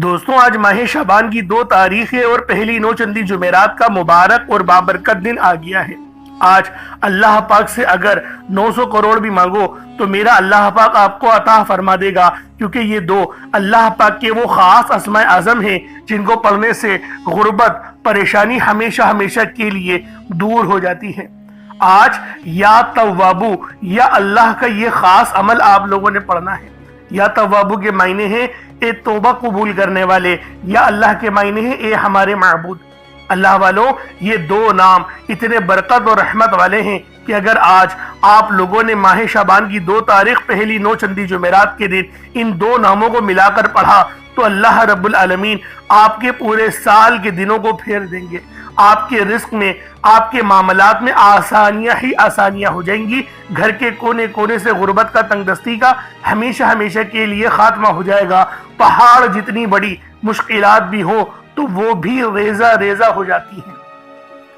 دوستوں، آج ماہ شعبان کی 2 تاریخ ہے اور پہلی نوچندی جمعرات کا مبارک اور بابرکت دن آ گیا ہے۔ آج اللہ پاک سے اگر 900 کروڑ بھی مانگو تو میرا اللہ پاک آپ کو عطا فرما دے گا، کیونکہ یہ 2 اللہ پاک کے وہ خاص اسماء اعظم ہیں جن کو پڑھنے سے غربت، پریشانی ہمیشہ ہمیشہ کے لیے دور ہو جاتی ہے۔ آج یا توابو یا اللہ کا یہ خاص عمل آپ لوگوں نے پڑھنا ہے۔ یا توابو کے معنی ہیں اے توبہ قبول کرنے والے، یا اللہ کے معنی ہیں اے ہمارے معبود۔ اللہ والوں، یہ 2 نام اتنے برکت اور رحمت والے ہیں کہ اگر آج آپ لوگوں نے ماہ شعبان کی 2 تاریخ پہلی نوچندی جمعرات کے دن ان 2 ناموں کو ملا کر پڑھا تو اللہ رب العالمین آپ کے پورے سال کے دنوں کو پھیر دیں گے۔ آپ کے رزق میں، آپ کے معاملات میں آسانیاں ہی آسانیاں ہو جائیں گی۔ گھر کے کونے کونے سے غربت کا، تنگ دستی کا ہمیشہ ہمیشہ کے لیے خاتمہ ہو جائے گا۔ پہاڑ جتنی بڑی مشکلات بھی ہو تو وہ بھی ریزہ ریزہ ہو جاتی ہیں۔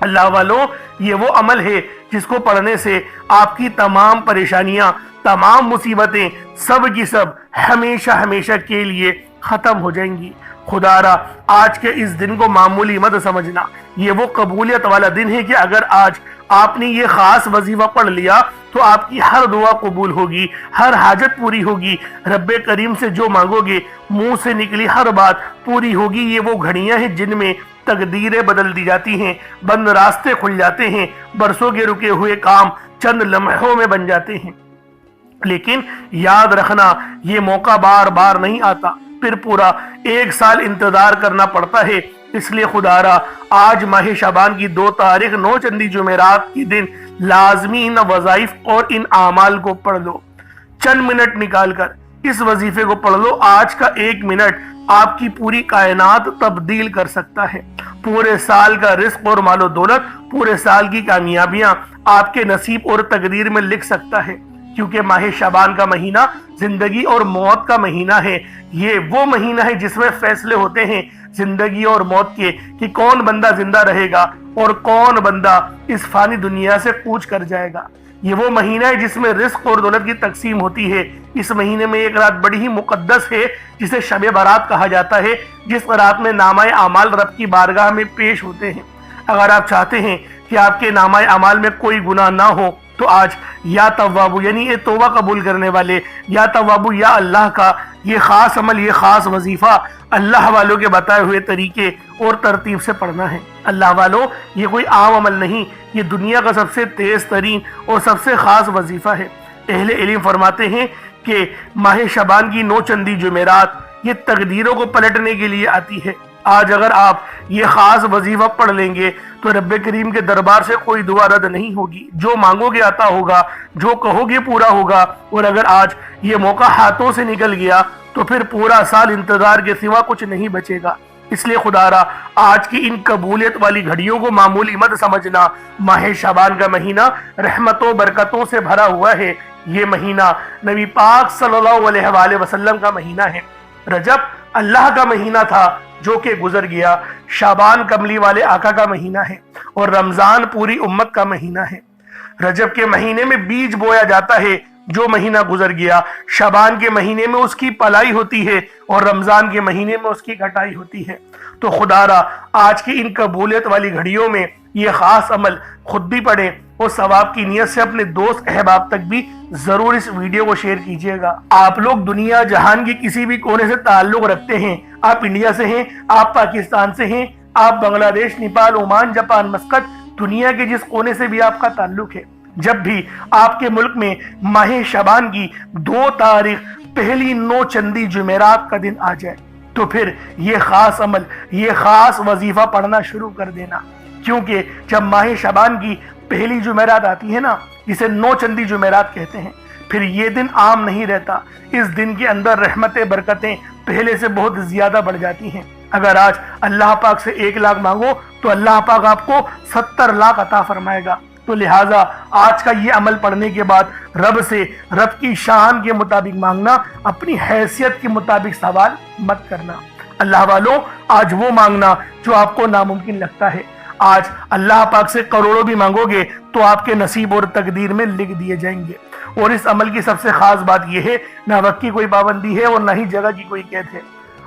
اللہ والوں، یہ وہ عمل ہے جس کو پڑھنے سے آپ کی تمام پریشانیاں، تمام مصیبتیں سب کی سب ہمیشہ ہمیشہ کے لیے ختم ہو جائیں گی۔ خدا را آج کے اس دن کو معمولی مت سمجھنا، یہ وہ قبولیت والا دن ہے کہ اگر آج آپ نے یہ خاص وظیفہ پڑھ لیا تو آپ کی ہر دعا قبول ہوگی، ہر حاجت پوری ہوگی۔ رب کریم سے جو مانگو گے، منہ سے نکلی ہر بات پوری ہوگی۔ یہ وہ گھڑیاں ہیں جن میں تقدیریں بدل دی جاتی ہیں، بند راستے کھل جاتے ہیں، برسوں کے رکے ہوئے کام چند لمحوں میں بن جاتے ہیں۔ لیکن یاد رکھنا، یہ موقع بار بار نہیں آتا، پھر پورا 1 سال انتظار کرنا پڑتا ہے۔ اس لیے خدا را آج ماہ شعبان کی 2 تاریخ نوچندی جمعرات کی دن لازمی ان وظائف اور ان اعمال کو پڑھ لو۔ چند منٹ نکال کر اس وظیفے کو پڑھ لو۔ آج کا 1 منٹ آپ کی پوری کائنات تبدیل کر سکتا ہے۔ پورے سال کا رزق اور مال و دولت، پورے سال کی کامیابیاں آپ کے نصیب اور تقدیر میں لکھ سکتا ہے، کیونکہ ماہ شعبان کا مہینہ زندگی اور موت کا مہینہ ہے۔ یہ وہ مہینہ ہے جس میں فیصلے ہوتے ہیں زندگی اور موت کے، کہ کون بندہ زندہ رہے گا اور کون بندہ اس فانی دنیا سے کوچ کر جائے گا۔ یہ وہ مہینہ ہے جس میں رزق اور دولت کی تقسیم ہوتی ہے۔ اس مہینے میں ایک رات بڑی ہی مقدس ہے جسے شب برات کہا جاتا ہے، جس رات میں نامہ اعمال رب کی بارگاہ میں پیش ہوتے ہیں۔ اگر آپ چاہتے ہیں کہ آپ کے نامہ اعمال میں کوئی گناہ نہ ہو تو آج یا توابو یعنی یہ توبہ قبول کرنے والے، یا توابو یا اللہ کا یہ خاص عمل، یہ خاص وظیفہ اللہ والوں کے بتائے ہوئے طریقے اور ترتیب سے پڑھنا ہے۔ اللہ والوں، یہ کوئی عام عمل نہیں، یہ دنیا کا سب سے تیز ترین اور سب سے خاص وظیفہ ہے۔ اہل علم فرماتے ہیں کہ ماہ شعبان کی نوچندی جمعرات یہ تقدیروں کو پلٹنے کے لیے آتی ہے۔ آج اگر آپ یہ خاص وظیفہ پڑھ لیں گے تو رب کریم کے دربار سے کوئی دعا رد نہیں ہوگی۔ جو مانگو گے عطا ہوگا، جو کہو گے پورا ہوگا۔ اور اگر آج یہ موقع ہاتھوں سے نکل گیا تو پھر پورا سال انتظار کے سوا کچھ نہیں بچے گا۔ اس لیے خدا را آج کی ان قبولیت والی گھڑیوں کو معمولی مت سمجھنا۔ ماہ شعبان کا مہینہ رحمتوں برکتوں سے بھرا ہوا ہے۔ یہ مہینہ نبی پاک صلی اللہ علیہ وآلہ وسلم کا مہینہ ہے۔ رجب اللہ کا مہینہ تھا جو کہ گزر گیا۔ شعبان کملی والے آقا کا مہینہ ہے، اور رمضان پوری امت کا مہینہ ہے۔ رجب کے مہینے میں بیج بویا جاتا ہے جو مہینہ گزر گیا، شعبان کے مہینے میں اس کی پلائی ہوتی ہے، اور رمضان کے مہینے میں اس کی کٹائی ہوتی ہے۔ تو خدا را آج کی ان قبولیت والی گھڑیوں میں یہ خاص عمل خود بھی پڑھیں، اور ثواب کی نیت سے اپنے دوست احباب تک بھی ضرور اس ویڈیو کو شیئر کیجیے گا۔ آپ لوگ دنیا جہان کی کسی بھی کونے سے تعلق رکھتے ہیں، آپ انڈیا سے ہیں، آپ پاکستان سے ہیں، آپ بنگلہ دیش، نیپال، عمان، جاپان، مسقط، دنیا کے جس کونے سے بھی آپ کا تعلق ہے، جب بھی آپ کے ملک میں ماہ شعبان کی 2 تاریخ پہلی نوچندی جمعرات کا دن آ جائے تو پھر یہ خاص عمل، یہ خاص وظیفہ پڑھنا شروع کر دینا، کیونکہ جب ماہ شعبان کی پہلی جمعرات آتی ہے نا، جسے نوچندی جمعرات کہتے ہیں، پھر یہ دن عام نہیں رہتا۔ اس دن کے اندر رحمتیں برکتیں پہلے سے بہت زیادہ بڑھ جاتی ہیں۔ اگر آج اللہ پاک سے 1 لاکھ مانگو تو اللہ پاک آپ کو 70 لاکھ عطا فرمائے گا۔ تو لہٰذا آج کا یہ عمل پڑھنے کے بعد رب سے رب کی شان کے مطابق مانگنا، اپنی حیثیت کے مطابق سوال مت کرنا۔ اللہ والوں، آج وہ مانگنا جو آپ کو ناممکن لگتا ہے۔ آج اللہ پاک سے کروڑوں بھی مانگو گے تو آپ کے نصیب اور تقدیر میں لکھ دیے جائیں گے۔ اور اس عمل کی سب سے خاص بات یہ ہے، نہ وقت کی کوئی پابندی ہے اور نہ ہی جگہ کی کوئی قید ہے۔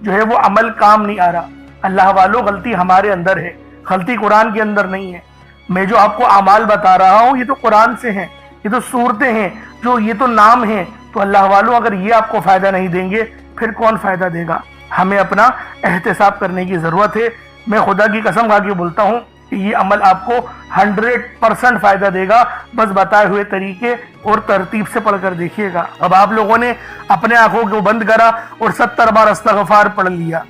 جو ہے وہ عمل کام نہیں آ رہا۔ اللہ والوں غلطی ہمارے اندر ہے، غلطی قرآن کے اندر نہیں ہے۔ میں جو آپ کو اعمال بتا رہا ہوں یہ تو قرآن سے ہیں، یہ تو صورتیں ہیں، جو یہ تو نام ہیں۔ تو اللہ والوں اگر یہ آپ کو فائدہ نہیں دیں گے پھر کون فائدہ دے گا؟ ہمیں اپنا احتساب کرنے کی ضرورت ہے۔ میں خدا کی قسم کھا کے بولتا ہوں کہ یہ عمل آپ کو 100% فائدہ دے گا، بس بتائے ہوئے طریقے اور ترتیب سے پڑھ کر دیکھیے گا۔ اب آپ لوگوں نے اپنے آنکھوں کو بند کرا اور 70 بار استغفار پڑھ لیا،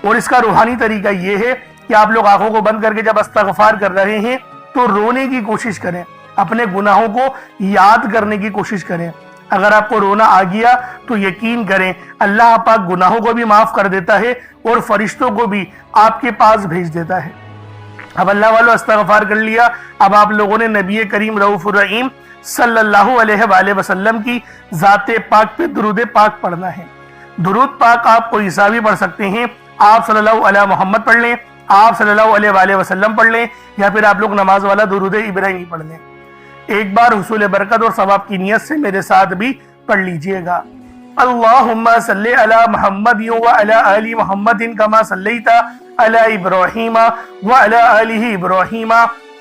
اور اس کا روحانی طریقہ یہ ہے کہ آپ لوگ آنکھوں کو بند کر کے جب استغفار کر رہے ہیں تو رونے کی کوشش کریں، اپنے گناہوں کو یاد کرنے کی کوشش کریں۔ اگر آپ کو رونا آ گیا تو یقین کریں اللہ پاک گناہوں کو بھی معاف کر دیتا ہے اور فرشتوں کو بھی آپ کے پاس بھیج دیتا ہے۔ اب اللہ والوں استغفار کر لیا، اب آپ لوگوں نے نبی کریم رؤوف الرحیم صلی اللہ علیہ وآلہ وسلم کی ذات پاک پہ درود پاک پڑھنا ہے۔ درود پاک آپ کو عیسیٰ بھی پڑھ سکتے ہیں، آپ صلی اللہ علیہ محمد پڑھ لیں، آپ صلی اللہ علیہ وآلہ وسلم پڑھ لیں، یا پھر آپ لوگ نماز والا درود ابراہیمی پڑھ لیں۔ ایک بار حصول برکت اور ثواب کی نیت سے میرے ساتھ بھی پڑھ لیجئے گا۔ اللہم صلی علی محمد وعلی آل محمد کما صلیت علی ابراہیم وعلی آل ابراہیم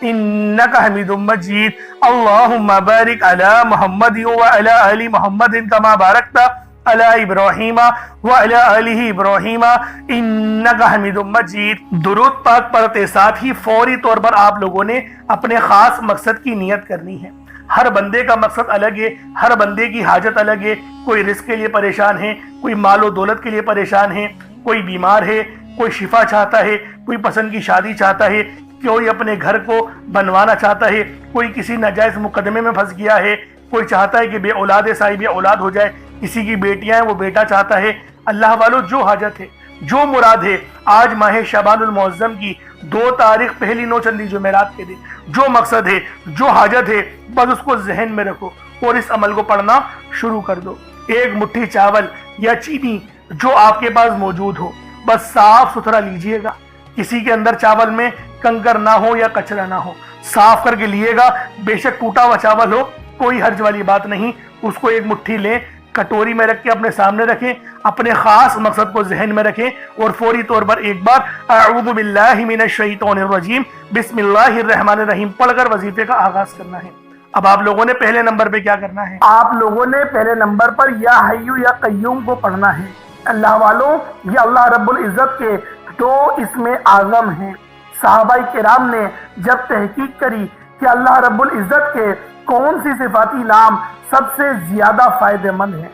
انکا حمید مجید۔ اللہم بارک علی محمد وعلی آل محمد کما بارکت علی ابراہیم وعلی آل ابراہیم انکا حمید مجید۔ درود پاک پڑھتے ساتھ ہی فوری طور پر آپ لوگوں نے اپنے خاص مقصد کی نیت کرنی ہے۔ ہر بندے کا مقصد الگ ہے، ہر بندے کی حاجت الگ ہے۔ کوئی رزق کے لیے پریشان ہے، کوئی مال و دولت کے لیے پریشان ہے، کوئی بیمار ہے، کوئی شفا چاہتا ہے، کوئی پسند کی شادی چاہتا ہے، کوئی اپنے گھر کو بنوانا چاہتا ہے، کوئی کسی ناجائز مقدمے میں پھنس گیا ہے، کوئی چاہتا ہے کہ بے اولاد صاحب اولاد ہو جائے، کسی کی بیٹیاں ہیں وہ بیٹا چاہتا ہے۔ اللہ والوں جو حاجت ہے، جو مراد ہے، آج ماہ شعبان المعظم کی 2 تاریخ پہلی نوچندی جمعرات کے دن جو مقصد ہے، جو حاجت ہے، بس اس کو ذہن میں رکھو اور اس عمل کو پڑھنا شروع کر دو۔ ایک مٹھی چاول یا چینی جو آپ کے پاس موجود ہو بس صاف ستھرا لیجئے گا، کسی کے اندر چاول میں کنکر نہ ہو یا کچرا نہ ہو، صاف کر کے لیے گا۔ بے شک ٹوٹا ہوا چاول ہو کوئی حرج والی بات نہیں، اس کو ایک مٹھی لیں، کٹوری میں رکھ کے اپنے سامنے رکھیں، اپنے خاص مقصد کو ذہن میں رکھیں اور فوری طور پر ایک بار اعوذ باللہ من الشیطان الرجیم بسم اللہ الرحمن الرحیم پڑھ کر وظیفے کا آغاز کرنا ہے۔ اب آپ لوگوں نے پہلے نمبر پہ کیا کرنا ہے؟ آپ لوگوں نے پہلے نمبر پر یا حیو یا قیوم کو پڑھنا ہے۔ اللہ والوں یہ اللہ رب العزت کے 2 اسم اعظم ہیں۔ صحابہ کرام نے جب تحقیق کری کہ اللہ رب العزت کے کون سی صفاتی نام سب سے زیادہ فائدہ مند ہیں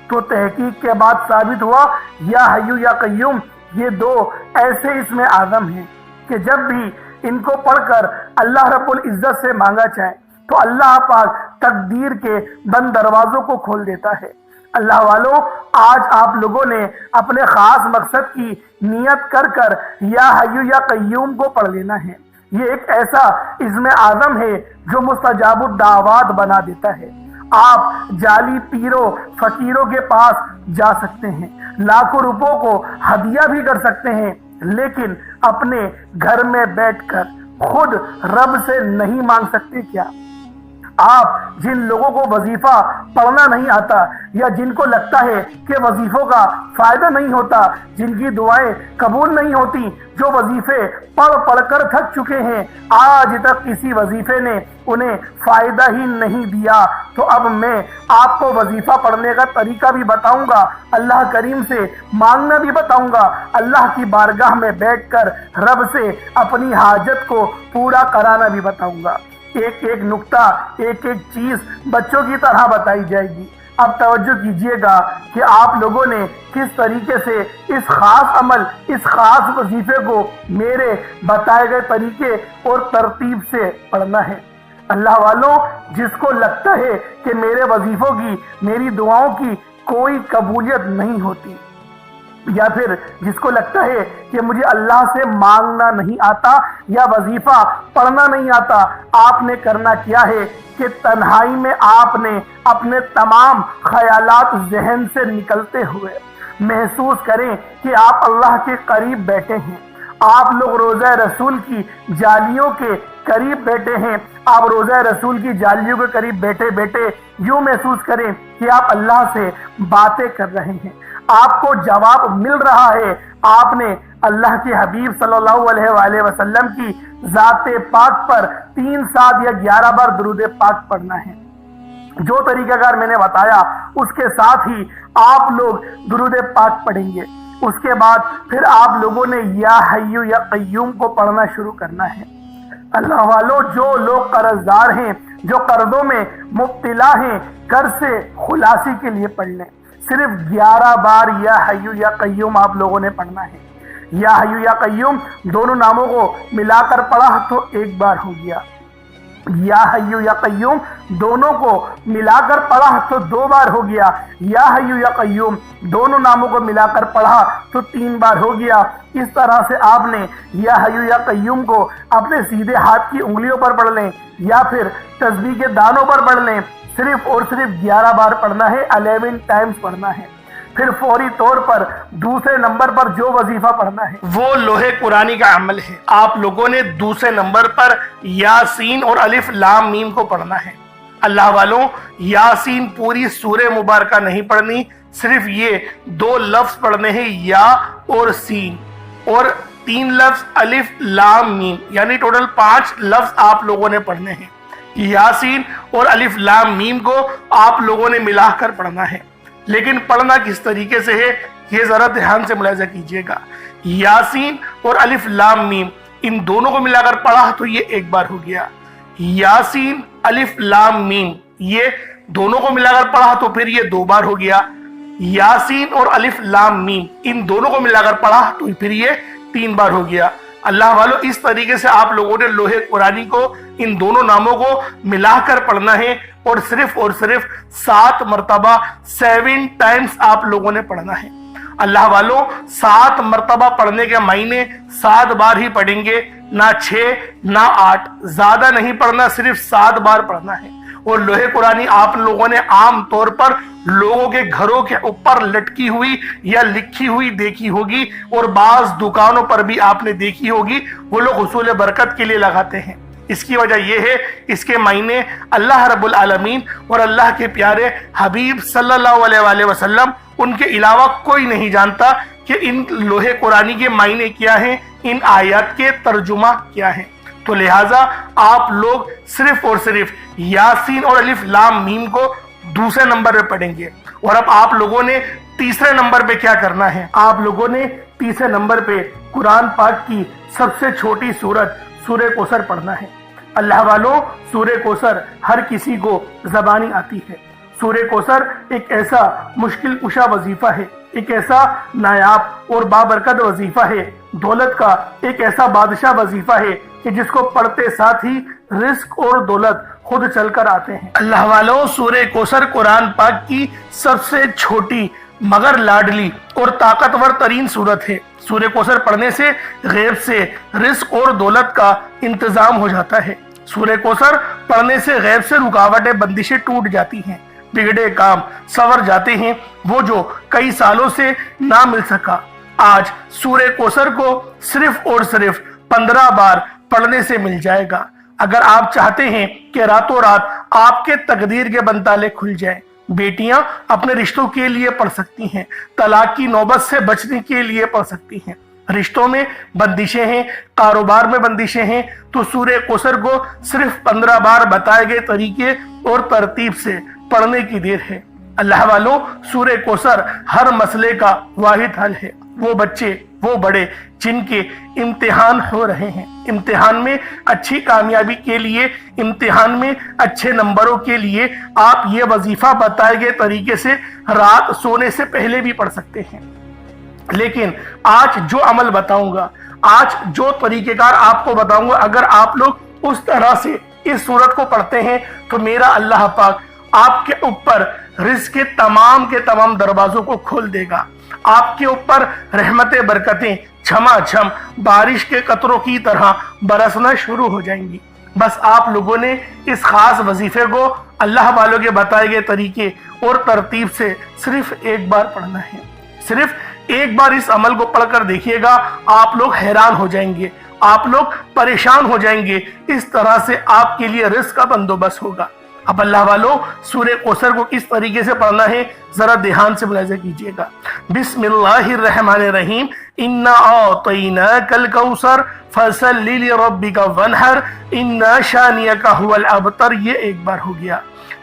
تو تحقیق کے بعد ثابت ہوا یا حیو یا قیوم یہ 2 ایسے اسم اعظم ہیں کہ جب بھی ان کو پڑھ کر اللہ رب العزت سے مانگا جائے تو اللہ پاک تقدیر کے بند دروازوں کو کھول دیتا ہے۔ اللہ والوں آج آپ لوگوں نے اپنے خاص مقصد کی نیت کر کر یا حیو یا قیوم کو پڑھ لینا ہے۔ یہ ایک ایسا اسم اعظم ہے جو مستجاب الدعوات بنا دیتا ہے۔ آپ جعلی پیروں فقیروں کے پاس جا سکتے ہیں، لاکھوں روپوں کو ہدیہ بھی کر سکتے ہیں، لیکن اپنے گھر میں بیٹھ کر خود رب سے نہیں مانگ سکتے کیا؟ آپ جن لوگوں کو وظیفہ پڑھنا نہیں آتا یا جن کو لگتا ہے کہ وظیفوں کا فائدہ نہیں ہوتا، جن کی دعائیں قبول نہیں ہوتی، جو وظیفے پڑھ پڑھ کر تھک چکے ہیں، آج تک کسی وظیفے نے انہیں فائدہ ہی نہیں دیا، تو اب میں آپ کو وظیفہ پڑھنے کا طریقہ بھی بتاؤں گا، اللہ کریم سے مانگنا بھی بتاؤں گا، اللہ کی بارگاہ میں بیٹھ کر رب سے اپنی حاجت کو پورا کرانا بھی بتاؤں گا۔ ایک ایک نقطہ، ایک ایک چیز بچوں کی طرح بتائی جائے گی۔ اب توجہ کیجئے گا کہ آپ لوگوں نے کس طریقے سے اس خاص عمل، اس خاص وظیفے کو میرے بتائے گئے طریقے اور ترتیب سے پڑھنا ہے۔ اللہ والوں جس کو لگتا ہے کہ میرے وظیفوں کی، میری دعاؤں کی کوئی قبولیت نہیں ہوتی، یا پھر جس کو لگتا ہے کہ مجھے اللہ سے مانگنا نہیں آتا یا وظیفہ پڑھنا نہیں آتا، آپ نے کرنا کیا ہے کہ تنہائی میں آپ نے اپنے تمام خیالات ذہن سے نکلتے ہوئے محسوس کریں کہ آپ اللہ کے قریب بیٹھے ہیں، آپ لوگ روضہ رسول کی جالیوں کے قریب بیٹھے ہیں، آپ روضہ رسول کی جالیوں کے قریب بیٹھے بیٹھے یوں محسوس کریں کہ آپ اللہ سے باتیں کر رہے ہیں، آپ کو جواب مل رہا ہے، آپ نے اللہ کے حبیب صلی اللہ علیہ وآلہ وسلم کی ذات پاک پر 3 7 یا 11 بار درود پاک پڑھنا ہے۔ جو طریقہ کار میں نے بتایا اس کے ساتھ ہی آپ لوگ درود پاک پڑھیں گے۔ اس کے بعد پھر آپ لوگوں نے یا حیو یا قیوم کو پڑھنا شروع کرنا ہے۔ اللہ والو، جو لوگ قرض دار ہیں، جو قرضوں میں مبتلا ہیں، قرض سے خلاصی کے لیے پڑھ لیں۔ صرف 11 بار یا حیو یا قیوم آپ لوگوں نے پڑھنا ہے۔ یا حیو یا قیوم دونوں ناموں کو ملا کر پڑھا تو 1 بار ہو گیا، یا حیو یا قیوم دونوں کو ملا کر پڑھا تو 2 بار ہو گیا، یا حیو یا قیوم دونوں ناموں کو ملا کر پڑھا تو 3 بار ہو گیا۔ اس طرح سے آپ نے یا حیو یا قیوم کو اپنے سیدھے ہاتھ کی انگلیوں پر پڑھ لیں یا پھر تسبیح کے دانوں پر پڑھ لیں۔ صرف اور صرف 11 بار پڑھنا ہے، 11 ٹائمز پڑھنا ہے۔ پھر فوری طور پر دوسرے نمبر پر جو وظیفہ پڑھنا ہے وہ لوح قرآنی کا عمل ہے۔ آپ لوگوں نے دوسرے نمبر پر یاسین اور الف لام میم کو پڑھنا ہے۔ اللہ والوں، یاسین پوری سورہ مبارکہ نہیں پڑھنی، صرف یہ 2 لفظ پڑھنے ہیں، یا اور سین، اور 3 لفظ الف لام میم، یعنی ٹوٹل 5 لفظ آپ لوگوں نے پڑھنے ہیں۔ یاسین اور الف لام میم کو آپ لوگوں نے ملا کر پڑھنا ہے، لیکن پڑھنا کس طریقے سے ہے یہ ذرا دھیان سے ملاحظہ کیجئے گا۔ یاسین اور الف لام میم ان دونوں کو ملا کر پڑھا تو یہ 1 بار ہو گیا، یاسین الف لام میم یہ دونوں کو ملا کر پڑھا تو پھر یہ 2 بار ہو گیا، یاسین اور الف لام میم ان دونوں کو ملا کر پڑھا تو پھر یہ 3 بار ہو گیا۔ اللہ والو، اس طریقے سے آپ لوگوں نے لوح قرآنی کو ان دونوں ناموں کو ملا کر پڑھنا ہے، اور صرف 7 مرتبہ 7 ٹائمز آپ لوگوں نے پڑھنا ہے۔ اللہ والو، 7 مرتبہ پڑھنے کے معنی 7 بار ہی پڑھیں گے، نہ 6 نہ 8، زیادہ نہیں پڑھنا، صرف 7 بار پڑھنا ہے۔ اور لوح قرآنی آپ لوگوں نے عام طور پر لوگوں کے گھروں کے اوپر لٹکی ہوئی یا لکھی ہوئی دیکھی ہوگی، اور بعض دکانوں پر بھی آپ نے دیکھی ہوگی، وہ لوگ حصول برکت کے لیے لگاتے ہیں۔ اس کی وجہ یہ ہے، اس کے معنی اللہ رب العالمین اور اللہ کے پیارے حبیب صلی اللہ علیہ وآلہ وسلم ان کے علاوہ کوئی نہیں جانتا کہ ان لوح قرآنی کے معنی کیا ہیں، ان آیات کے ترجمہ کیا ہیں۔ تو لہٰذا آپ لوگ صرف اور صرف یاسین اور الف لام میم کو دوسرے نمبر پہ پڑھیں گے۔ اور اب آپ لوگوں نے تیسرے نمبر پہ کیا کرنا ہے؟ آپ لوگوں نے تیسرے نمبر پہ قرآن پاک کی سب سے چھوٹی سورت سورہ کوثر پڑھنا ہے۔ اللہ والوں، سورہ کوثر ہر کسی کو زبانی آتی ہے۔ سورہ کوثر ایک ایسا مشکل کشا وظیفہ ہے، ایک ایسا نایاب اور بابرکت وظیفہ ہے، دولت کا ایک ایسا بادشاہ وظیفہ ہے کہ جس کو پڑھتے ساتھ ہی رزق اور دولت خود چل کر آتے ہیں۔ اللہ والوں، سورہ کوثر قرآن پاک کی سب سے چھوٹی مگر لاڈلی اور طاقتور ترین سورت ہے۔ سورہ کوثر پڑھنے سے غیب سے رزق اور دولت کا انتظام ہو جاتا ہے۔ سورہ کوثر پڑھنے سے غیب سے رکاوٹیں بندشیں ٹوٹ جاتی ہیں، بگڑے کام سنور جاتے ہیں، وہ جو کئی سالوں سے نہ مل سکا آج سورہ کوثر کو صرف اور صرف 15 بار پڑھنے سے مل جائے گا۔ اگر آپ چاہتے ہیں کہ راتوں رات آپ کے تقدیر کے بنتالے کھل جائیں، بیٹیاں اپنے رشتوں کے لیے پڑھ سکتی ہیں، طلاق کی نوبت سے بچنے کے لیے پڑھ سکتی ہیں، رشتوں میں بندشیں ہیں، کاروبار میں بندشیں ہیں، تو سورہ کوثر کو صرف 15 بار بتائے گئے طریقے اور ترتیب سے پڑھنے کی دیر ہے۔ اللہ والوں، سورہ کوثر ہر مسئلے کا واحد حل ہے۔ وہ بچے، وہ بڑے جن کے امتحان ہو رہے ہیں، امتحان میں اچھی کامیابی کے لیے، امتحان میں اچھے نمبروں کے لیے آپ یہ وظیفہ بتائے گئے طریقے سے رات سونے سے پہلے بھی پڑھ سکتے ہیں۔ لیکن آج جو عمل بتاؤں گا، آج جو طریقہ کار آپ کو بتاؤں گا، اگر آپ لوگ اس طرح سے اس سورت کو پڑھتے ہیں تو میرا اللہ پاک آپ کے اوپر رزق کے تمام دروازوں کو کھول دے گا۔ آپ کے اوپر رحمت برکتیں چھما چھم بارش کے قطروں کی طرح برسنا شروع ہو جائیں گی۔ بس آپ لوگوں نے اس خاص وظیفے کو اللہ والوں کے بتائے گئے طریقے اور ترتیب سے صرف 1 بار پڑھنا ہے۔ صرف 1 بار اس عمل کو پڑھ کر دیکھیے گا، آپ لوگ حیران ہو جائیں گے، آپ لوگ پریشان ہو جائیں گے۔ اس طرح سے آپ کے لیے رزق کا بندوبست ہوگا۔ اب اللہ والوں سورہ کوثر کو کس طریقے سے پڑھنا ہے ذرا دھیان سے ملاحظہ کیجئے گا۔ بسم اللہ الرحمن الرحیم، انا اعطیناک الکوثر فصل لربک وانحر ان شانئک هو الابتر، یہ ایک بار ہو گیا۔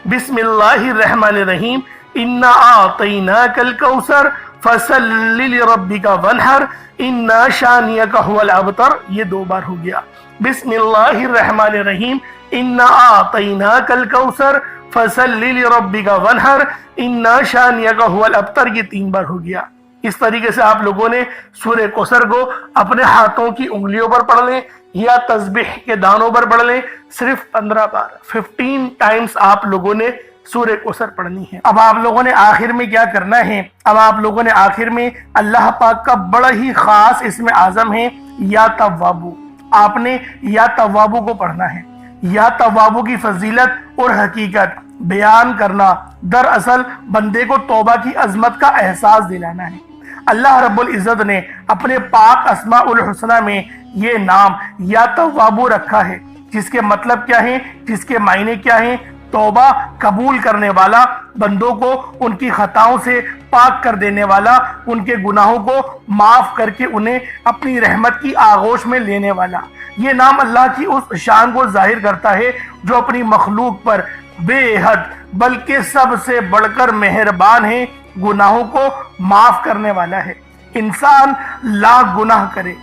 بسم اللہ الرحمن الرحیم، انا اعطیناک الکوثر فصل لربک وانحر ان شانئک هو الابتر، یہ دو بار ہو گیا۔ بسم اللہ الرحمن الرحیم، انا اعطیناک الکوثر فصل لربک وانحر ان شانئک هو الابتر، یہ تین بار ہو گیا۔ اس طریقے سے آپ لوگوں نے سورہ کوثر کو اپنے ہاتھوں کی انگلیوں پر پڑھ لیں یا تسبیح کے دانوں پر پڑھ لیں، صرف 15 بار 15 ٹائمز آپ لوگوں نے سورہ کوثر پڑھنی ہے۔ اب آپ لوگوں نے آخر میں کیا کرنا ہے، اب آپ لوگوں نے آخر میں اللہ پاک کا بڑا ہی خاص اسم اعظم ہے یا توابو، آپ نے یا توابو کو پڑھنا ہے۔ یا توابو کی فضیلت اور حقیقت بیان کرنا دراصل بندے کو توبہ کی عظمت کا احساس دلانا ہے۔ اللہ رب العزت نے اپنے پاک اسماء الحسنہ میں یہ نام یا توابو رکھا ہے، جس کے مطلب کیا ہے، جس کے معنی کیا ہیں؟ توبہ قبول کرنے والا، بندوں کو ان کی خطاؤں سے پاک کر دینے والا، ان کے گناہوں کو معاف کر کے انہیں اپنی رحمت کی آغوش میں لینے والا۔ یہ نام اللہ کی اس شان کو ظاہر کرتا ہے جو اپنی مخلوق پر بے حد بلکہ سب سے بڑھ کر مہربان ہے، گناہوں کو معاف کرنے والا ہے۔ انسان لاکھ گناہ کرے،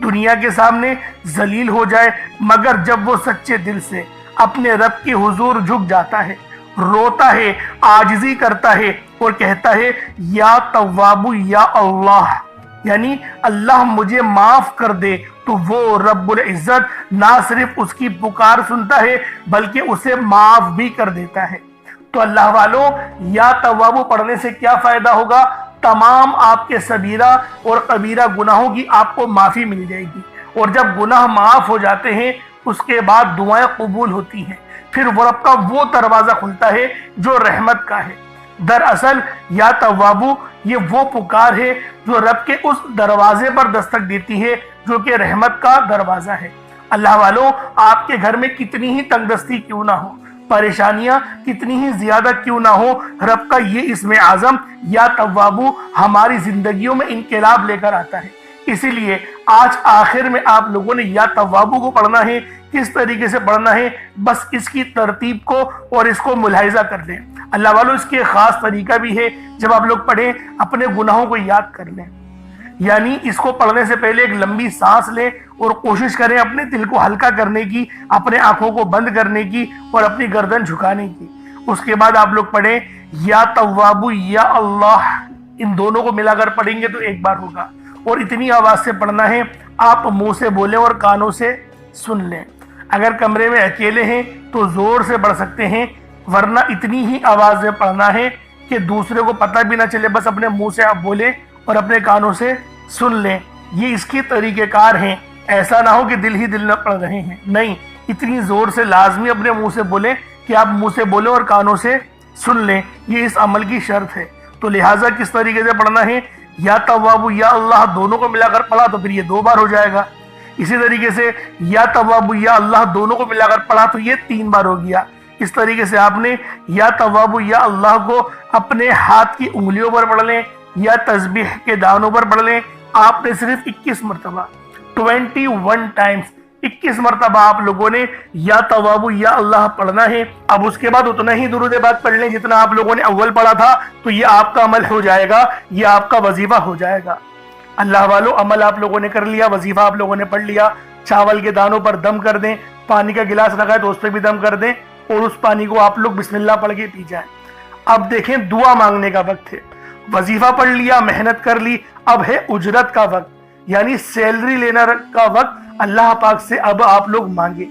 دنیا کے سامنے ذلیل ہو جائے، مگر جب وہ سچے دل سے اپنے رب کے حضور جھک جاتا ہے، روتا ہے، عاجزی کرتا ہے اور کہتا ہے یا توابو یا اللہ، یعنی اللہ مجھے معاف کر دے، تو وہ رب العزت نہ صرف اس کی پکار سنتا ہے بلکہ اسے معاف بھی کر دیتا ہے۔ تو اللہ والوں یا توابو پڑھنے سے کیا فائدہ ہوگا؟ تمام آپ کے صغیرہ اور کبیرہ گناہوں کی آپ کو معافی مل جائے گی، اور جب گناہ معاف ہو جاتے ہیں اس کے بعد دعائیں قبول ہوتی ہیں، پھر وہ رب کا وہ دروازہ کھلتا ہے جو رحمت کا ہے۔ دراصل یا توابو یہ وہ پکار ہے جو رب کے اس دروازے پر دستک دیتی ہے جو کہ رحمت کا دروازہ ہے۔ اللہ والوں آپ کے گھر میں کتنی ہی تنگ دستی کیوں نہ ہو، پریشانیاں کتنی ہی زیادہ کیوں نہ ہو، رب کا یہ اسم اعظم یا توابو ہماری زندگیوں میں انقلاب لے کر آتا ہے۔ اسی لیے آج آخر میں آپ لوگوں نے یا توابو کو پڑھنا ہے۔ کس طریقے سے پڑھنا ہے، بس اس کی ترتیب کو اور اس کو ملاحظہ کر لیں۔ اللہ والوں اس کے خاص طریقہ بھی ہے، جب آپ لوگ پڑھیں اپنے گناہوں کو یاد کر لیں، یعنی اس کو پڑھنے سے پہلے ایک لمبی سانس لیں اور کوشش کریں اپنے دل کو ہلکا کرنے کی، اپنے آنکھوں کو بند کرنے کی اور اپنی گردن جھکانے کی۔ اس کے بعد آپ لوگ پڑھیں یا توابو یا اللہ، ان دونوں کو ملا کر پڑھیں گے تو ایک بار ہوگا، اور اتنی آواز سے پڑھنا ہے آپ منہ سے بولیں اور کانوں سے سن لیں۔ اگر کمرے میں اکیلے ہیں تو زور سے پڑھ سکتے ہیں، ورنہ اتنی ہی آواز میں پڑھنا ہے کہ دوسرے کو پتہ بھی نہ چلے، بس اپنے منہ سے آپ بولیں اور اپنے کانوں سے سن لیں۔ یہ اس کی طریقہ کار ہیں، ایسا نہ ہو کہ دل ہی دل نہ پڑھ رہے ہیں، نہیں، اتنی زور سے لازمی اپنے منہ سے بولیں کہ آپ منہ سے بولیں اور کانوں سے سن لیں، یہ اس عمل کی شرط ہے۔ تو لہٰذا کس طریقے سے پڑھنا ہے، یا توابو یا اللہ دونوں کو ملا کر پڑھا تو پھر یہ 2 بار ہو جائے گا۔ اسی طریقے سے یا توابو یا اللہ دونوں کو ملا کر پڑھا تو یہ 3 بار ہو گیا۔ اس طریقے سے آپ نے یا توابو یا اللہ کو اپنے ہاتھ کی انگلیوں پر پڑھ لیں یا تسبیح کے دانوں پر پڑھ لیں۔ آپ نے صرف 21 مرتبہ 21 ٹائمز 21 مرتبہ آپ لوگوں نے یا توابو یا اللہ پڑھنا ہے۔ اب اس کے بعد اتنا ہی درود پاک پڑھ لیں جتنا آپ لوگوں نے اول پڑھا تھا، تو یہ آپ کا عمل ہو جائے گا، یہ آپ کا وظیفہ ہو جائے گا۔ اللہ والو عمل آپ لوگوں نے کر لیا، وظیفہ آپ لوگوں نے پڑھ لیا۔ چاول کے دانوں پر دم کر دیں، پانی کا گلاس رکھا ہے تو اس پہ بھی دم کر دیں، اور اس پانی کو آپ لوگ بسم اللہ پڑھ کے پی جائیں۔ اب دیکھیں دعا مانگنے کا وقت ہے، وظیفہ پڑھ لیا، محنت کر لی، اب ہے اجرت کا وقت، یعنی سیلری لینا کا وقت۔ اللہ پاک سے اب آپ لوگ مانگے،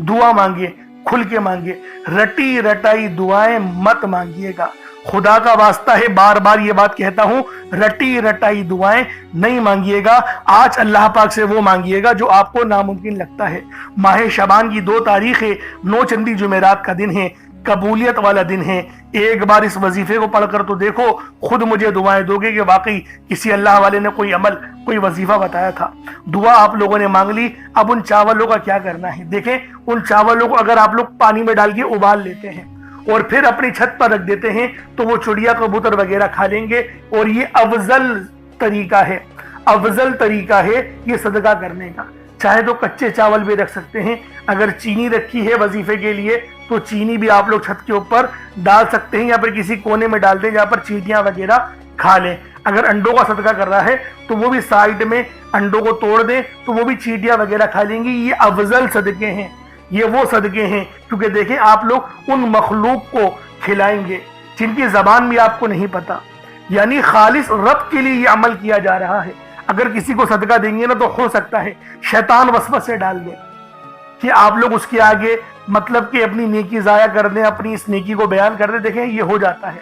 دعا مانگے، کھل کے مانگے، رٹی رٹائی دعائیں مت مانگیے گا۔ خدا کا واسطہ ہے، بار بار یہ بات کہتا ہوں، رٹی رٹائی دعائیں نہیں مانگیے گا۔ آج اللہ پاک سے وہ مانگیے گا جو آپ کو ناممکن لگتا ہے۔ ماہ شعبان کی 2 تاریخ ہے، 9 چندی جمعرات کا دن ہے، قبولیت والا دن ہے۔ ایک بار اس وظیفے کو پڑھ کر تو دیکھو، خود مجھے دعائیں دو گے کہ واقعی کسی اللہ والے نے کوئی عمل، کوئی وظیفہ بتایا تھا۔ دعا آپ لوگوں نے مانگ لی، اب ان چاولوں کا کیا کرنا ہے؟ دیکھیں ان چاولوں کو اگر آپ لوگ پانی میں ڈال کے ابال لیتے ہیں اور پھر اپنی چھت پر رکھ دیتے ہیں تو وہ چڑیا کبوتر وغیرہ کھا لیں گے. اور یہ افضل طریقہ ہے یہ صدقہ کرنے کا. چاہے تو کچے چاول بھی رکھ سکتے ہیں, اگر چینی رکھی ہے وظیفے کے لیے تو چینی بھی آپ لوگ چھت کے اوپر ڈال سکتے ہیں, یا پھر کسی کونے میں ڈال دیں جہاں پر چیٹیاں وغیرہ کھا لیں. اگر انڈوں کا صدقہ کر رہا ہے تو وہ بھی سائیڈ میں انڈوں کو توڑ دیں تو وہ بھی چیٹیاں وغیرہ کھا لیں گی. یہ افضل صدقے ہیں, یہ وہ صدقے ہیں, کیونکہ دیکھیں آپ لوگ ان مخلوق کو کھلائیں گے جن کی زبان بھی آپ کو نہیں پتا, یعنی خالص رب کے لیے یہ عمل کیا جا رہا ہے. اگر کسی کو صدقہ دیں گے نا تو ہو سکتا ہے شیطان وسوسے ڈال دے کہ آپ لوگ اس کے آگے مطلب کہ اپنی نیکی ضائع کر دیں, اپنی اس نیکی کو بیان کر دیں. دیکھیں یہ ہو جاتا ہے,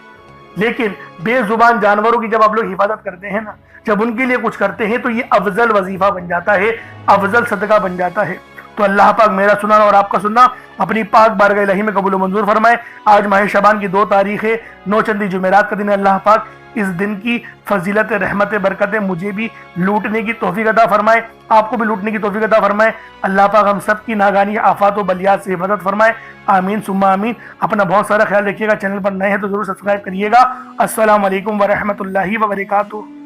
لیکن بے زبان جانوروں کی جب آپ لوگ حفاظت کرتے ہیں نا, جب ان کے لیے کچھ کرتے ہیں تو یہ افضل وظیفہ بن جاتا ہے, افضل صدقہ بن جاتا ہے. تو اللہ پاک میرا سننا اور آپ کا سننا اپنی پاک بارگاہ الہی میں قبول و منظور فرمائے. آج ماہ شعبان کی 2 تاریخ ہے, 9 چندی جمعرات کا دن ہے. اللہ پاک اس دن کی فضیلت رحمت برکتیں مجھے بھی لوٹنے کی توفیق عطا فرمائے, آپ کو بھی لوٹنے کی توفیق عطا فرمائے. اللہ پاک ہم سب کی ناگہانی آفات و بلیات سے حفاظت فرمائے. آمین ثم آمین. اپنا بہت سارا خیال رکھیے گا. چینل پر نئے ہیں تو ضرور سبسکرائب کریے گا. السلام علیکم ورحمۃ اللہ وبرکاتہ.